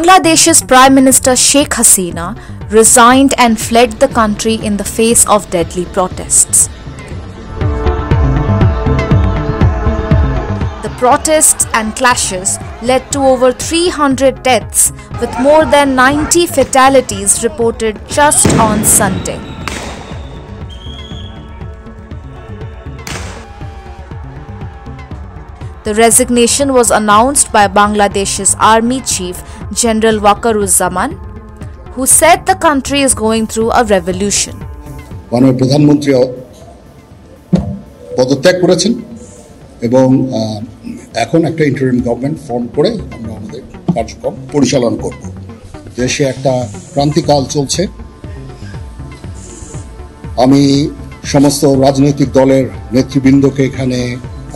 Bangladesh's Prime Minister Sheikh Hasina resigned and fled the country in the face of deadly protests. The protests and clashes led to over 300 deaths, with more than 90 fatalities reported just on Sunday. The resignation was announced by Bangladesh's Army Chief General Waqaruzzaman, who said the country is going through a revolution. মাননীয় প্রধানমন্ত্রী পদত্যাগ করেছেন এবং এখন একটা interim government form করে আমরা আমাদের কার্যক্রম পরিচালনা করব। দেশে একটা ক্রান্তিকাল চলছে। আমি সমস্ত রাজনৈতিক দলের নেতৃবৃন্দকে এখানে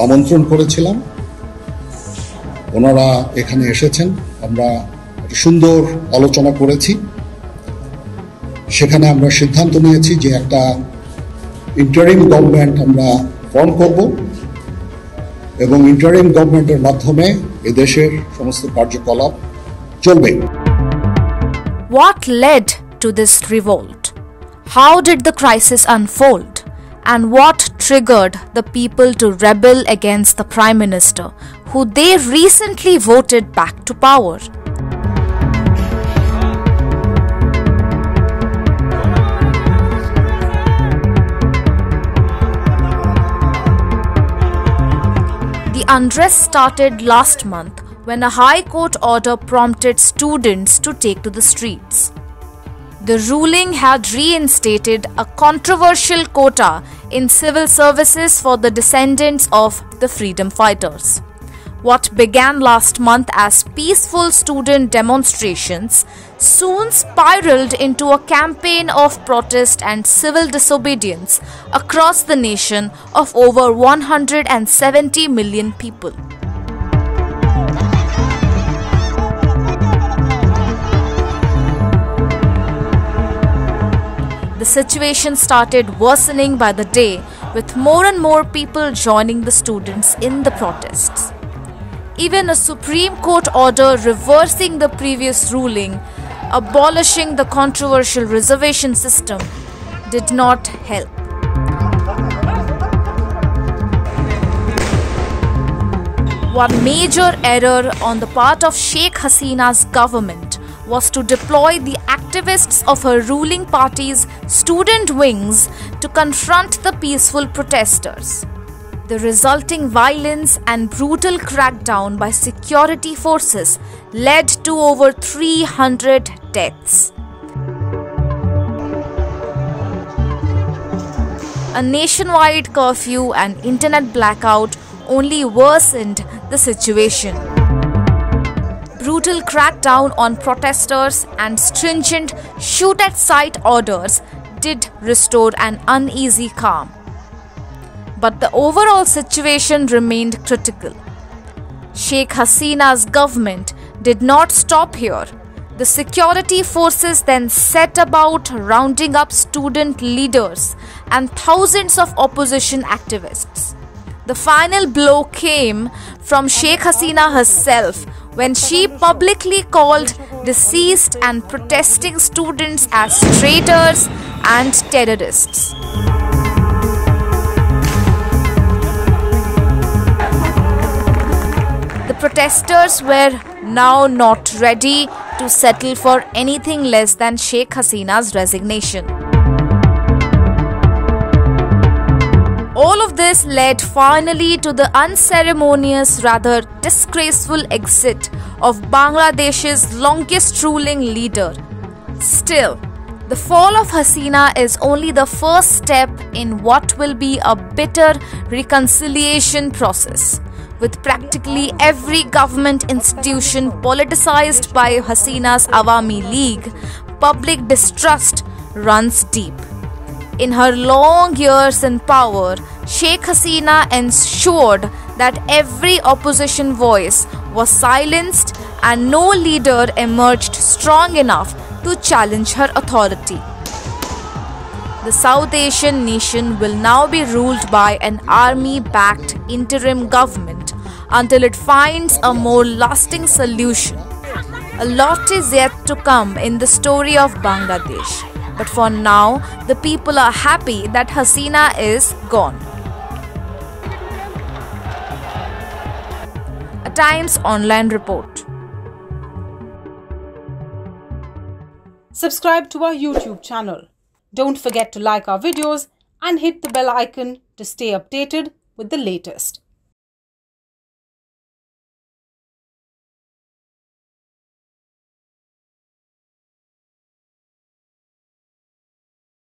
আমন্ত্রণ করেছিলাম। ওনারা এখানে এসেছেন, আমরা একটা সুন্দর আলোচনা করেছি। সেখানে আমরা সিদ্ধান্ত নিয়েছি যে একটা ইন্টারিম গভর্নমেন্ট আমরা ফর্ম করব এবং ইন্টারিম গভর্নমেন্টের মাধ্যমে এদেশের সমস্ত কার্যকলাপ চলবে। What led to this revolt? How did the crisis unfold? And what triggered the people to rebel against the Prime Minister, who they recently voted back to power? The unrest started last month when a High Court order prompted students to take to the streets. The ruling had reinstated a controversial quota in civil services for the descendants of the freedom fighters. What began last month as peaceful student demonstrations soon spiraled into a campaign of protest and civil disobedience across the nation of over 170 million people. The situation started worsening by the day, with more and more people joining the students in the protests. Even a Supreme Court order reversing the previous ruling, abolishing the controversial reservation system, did not help. One major error on the part of Sheikh Hasina's government was to deploy the activists of her ruling party's student wings to confront the peaceful protesters. The resulting violence and brutal crackdown by security forces led to over 300 deaths. A nationwide curfew and internet blackout only worsened the situation. Brutal crackdown on protesters and stringent shoot-at-sight orders did restore an uneasy calm. But the overall situation remained critical. Sheikh Hasina's government did not stop here. The security forces then set about rounding up student leaders and thousands of opposition activists. The final blow came from Sheikh Hasina herself when she publicly called deceased and protesting students as traitors and terrorists. The protesters were now not ready to settle for anything less than Sheikh Hasina's resignation. All of this led finally to the unceremonious, rather disgraceful exit of Bangladesh's longest ruling leader. Still, the fall of Hasina is only the first step in what will be a bitter reconciliation process, with practically every government institution politicized by Hasina's Awami League. Public distrust runs deep. In her long years in power, Sheikh Hasina ensured that every opposition voice was silenced and no leader emerged strong enough to challenge her authority. The South Asian nation will now be ruled by an army-backed interim government until it finds a more lasting solution. A lot is yet to come in the story of Bangladesh. But for now, the people are happy that Hasina is gone. A Times Online report. Subscribe to our YouTube channel. Don't forget to like our videos and hit the bell icon to stay updated with the latest.